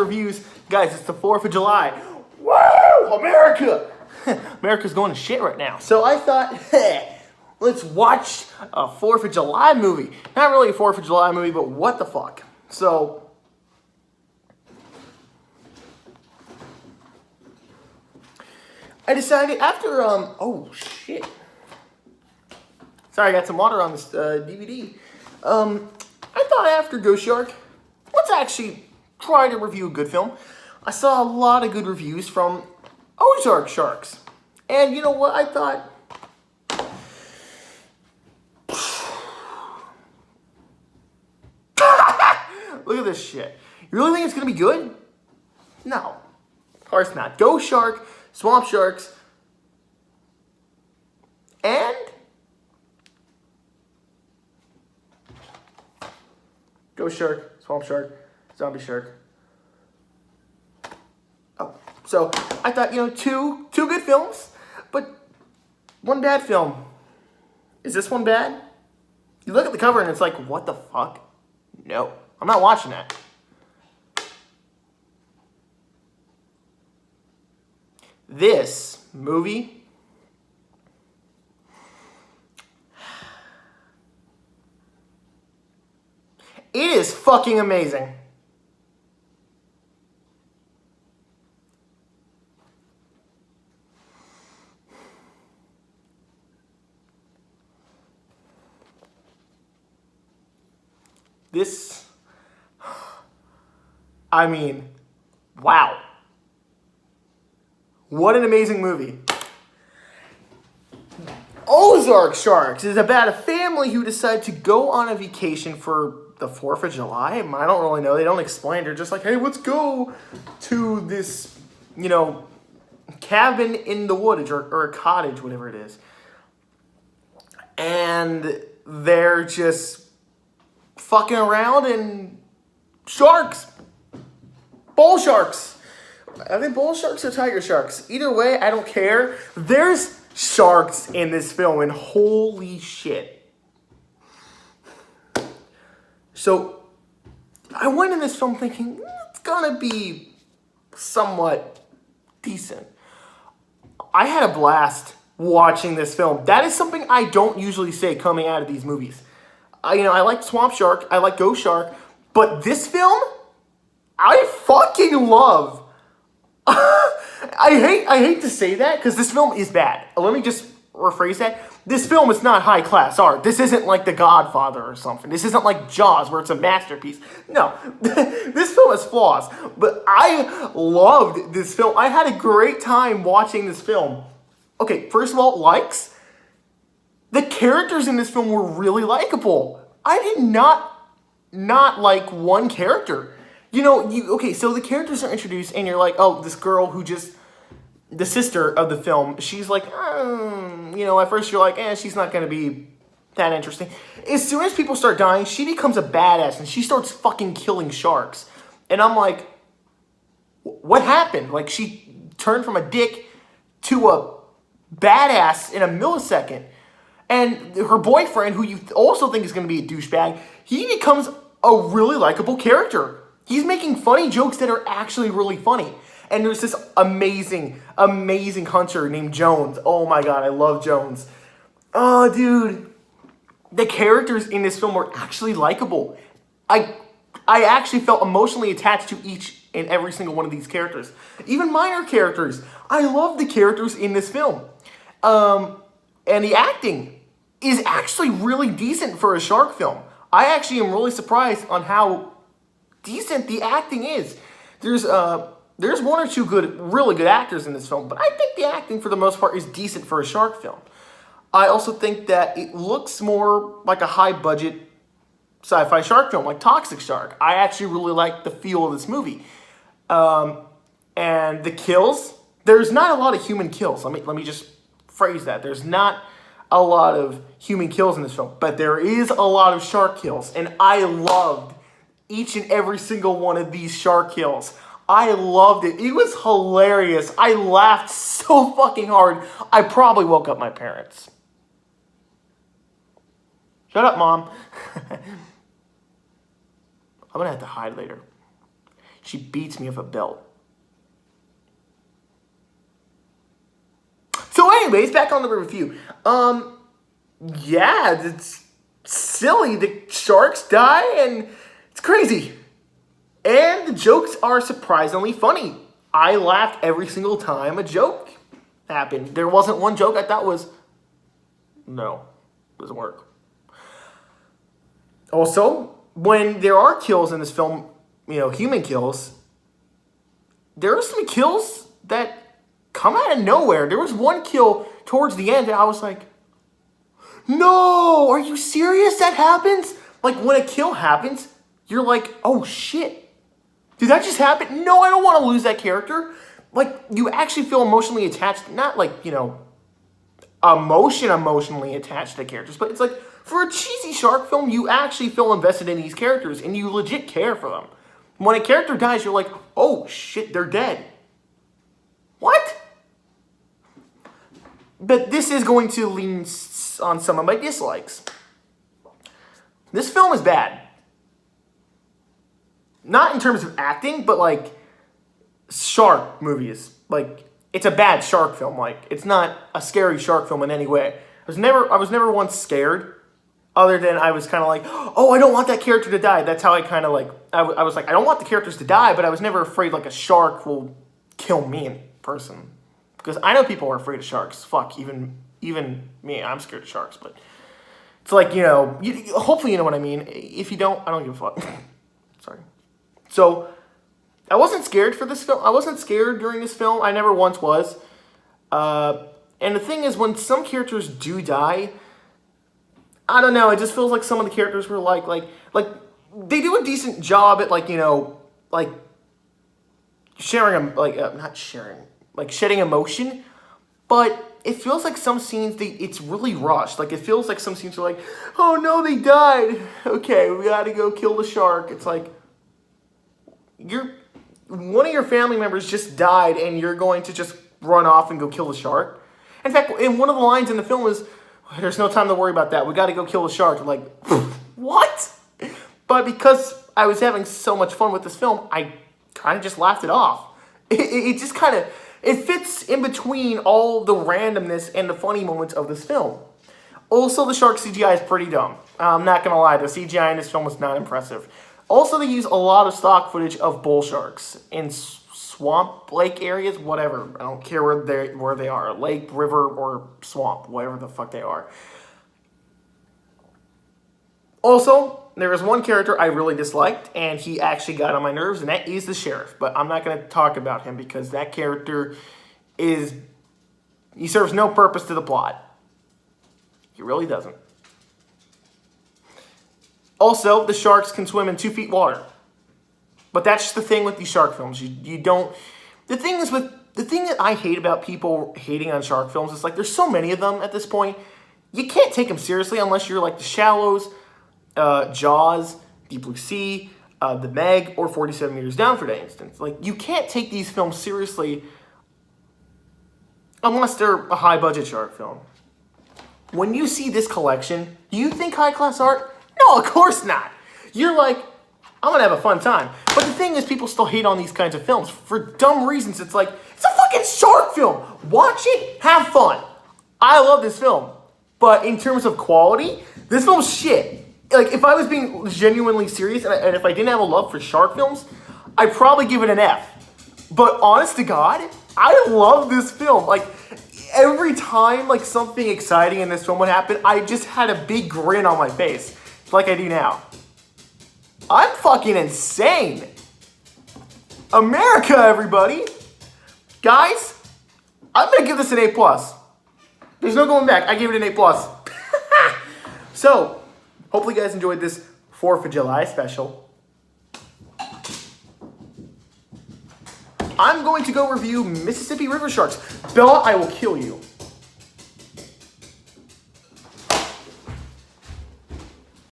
reviews. Guys, it's the 4th of July. Woo! America! America's going to shit right now. So I thought, hey, let's watch a 4th of July movie. Not really a 4th of July movie, but what the fuck? So, I decided after, oh shit. Sorry, I got some water on this DVD. I thought after Ghost Shark, let's actually try to review a good film. I saw a lot of good reviews from Ozark Sharks. And you know what? I thought, look at this shit. You really think it's going to be good? No. Of course not. Ghost Shark, Swamp Sharks, and Ghost Shark, Swamp Shark, Zombie Shark. Oh, so I thought, two good films, but one bad film. Is this one bad? You look at the cover and it's like, what the fuck? No, I'm not watching that. This movie it is fucking amazing. This, I mean, wow. What an amazing movie. Ozark Sharks is about a family who decide to go on a vacation for the 4th of July. I don't really know. They don't explain. They're just like, hey, let's go to this, cabin in the woods or a cottage, whatever it is. And they're just fucking around and sharks. Bull sharks. I think bull sharks or tiger sharks. Either way, I don't care. There's sharks in this film, and holy shit. So, I went in this film thinking, it's gonna be somewhat decent. I had a blast watching this film. That is something I don't usually say coming out of these movies. I like Swamp Shark, I like Ghost Shark, but this film, I fucking love. I hate to say that because this film is bad. Let me just rephrase that. This film is not high class art. This isn't like The Godfather or something. This isn't like Jaws where it's a masterpiece. No, this film has flaws, but I loved this film. I had a great time watching this film. Okay, first of all, likes. The characters in this film were really likable. I did not like one character. So the characters are introduced and you're like, oh, this girl who just, the sister of the film, she's like, at first you're like, she's not going to be that interesting. As soon as people start dying, she becomes a badass and she starts fucking killing sharks. And I'm like, what happened? Like, she turned from a dick to a badass in a millisecond. And her boyfriend, who you also think is going to be a douchebag, he becomes a really likable character. He's making funny jokes that are actually really funny. And there's this amazing, amazing hunter named Jones. Oh my god, I love Jones. Oh, dude. The characters in this film were actually likable. I actually felt emotionally attached to each and every single one of these characters. Even minor characters. I love the characters in this film. And the acting is actually really decent for a shark film. I actually am really surprised on how decent the acting is. There's one or two really good actors in this film, but I think the acting for the most part is decent for a shark film. I also think that it looks more like a high-budget sci-fi shark film, like Toxic Shark. I actually really like the feel of this movie. And the kills, there's not a lot of human kills. Let me just phrase that. There's not a lot of human kills in this film, but there is a lot of shark kills, and I loved each and every single one of these shark kills. I loved it. It was hilarious. I laughed so fucking hard. I probably woke up my parents. Shut up, Mom. I'm gonna have to hide later. She beats me with a belt. So anyways, back on the review. Yeah, it's silly. The sharks die and it's crazy. And the jokes are surprisingly funny. I laughed every single time a joke happened. There wasn't one joke I thought was, no, doesn't work. Also, when there are kills in this film, human kills, there are some kills that come out of nowhere. There was one kill towards the end that I was like, no, are you serious? That happens? Like, when a kill happens, you're like, oh shit. Did that just happen? No, I don't want to lose that character. Like, you actually feel emotionally attached, not like, emotionally attached to characters, but it's like, for a cheesy shark film, you actually feel invested in these characters, and you legit care for them. When a character dies, you're like, oh shit, they're dead. What? But this is going to lean on some of my dislikes. This film is bad. Not in terms of acting, but like shark movies. Like, it's a bad shark film. Like, it's not a scary shark film in any way. I was never once scared, other than I was kind of like, oh, I don't want that character to die. That's how I kind of like, I was like, I don't want the characters to die, but I was never afraid like a shark will kill me in person. Because I know people are afraid of sharks. Fuck, even me, I'm scared of sharks. But it's like, hopefully you know what I mean. If you don't, I don't give a fuck. Sorry. So, I wasn't scared for this film. I wasn't scared during this film. I never once was. And the thing is, when some characters do die, I don't know. It just feels like some of the characters were like they do a decent job at shedding emotion, but it feels like some scenes it's really rushed. Like, it feels like some scenes are like, oh no, they died. Okay, we gotta go kill the shark. It's like, one of your family members just died and you're going to just run off and go kill the shark. In fact, in one of the lines in the film is, there's no time to worry about that. We got to go kill the shark. I'm like, what? But because I was having so much fun with this film, I kind of just laughed it off. It just kind of, it fits in between all the randomness and the funny moments of this film. Also, the shark CGI is pretty dumb. I'm not going to lie. The CGI in this film was not impressive. Also, they use a lot of stock footage of bull sharks in swamp, lake areas, whatever. I don't care where they are. Lake, river, or swamp, whatever the fuck they are. Also, there was one character I really disliked, and he actually got on my nerves, and that is the sheriff. But I'm not going to talk about him because that character he serves no purpose to the plot. He really doesn't. Also, the sharks can swim in 2 feet water. But that's just the thing with these shark films. You don't... The thing that I hate about people hating on shark films is, like, there's so many of them at this point. You can't take them seriously unless you're like The Shallows, Jaws, Deep Blue Sea, The Meg, or 47 Meters Down, for that instance. Like, you can't take these films seriously unless they're a high-budget shark film. When you see this collection, do you think high-class art? No, of course not. You're like, I'm going to have a fun time. But the thing is, people still hate on these kinds of films for dumb reasons. It's like, it's a fucking shark film. Watch it, have fun. I love this film. But in terms of quality, this film's shit. Like, if I was being genuinely serious and if I didn't have a love for shark films, I'd probably give it an F. But honest to God, I love this film. Like, every time like something exciting in this film would happen, I just had a big grin on my face. Like I do now. I'm fucking insane. America, everybody. Guys, I'm going to give this an A+. There's no going back. I gave it an A+. So, hopefully you guys enjoyed this 4th of July special. I'm going to go review Mississippi River Sharks. Bella, I will kill you.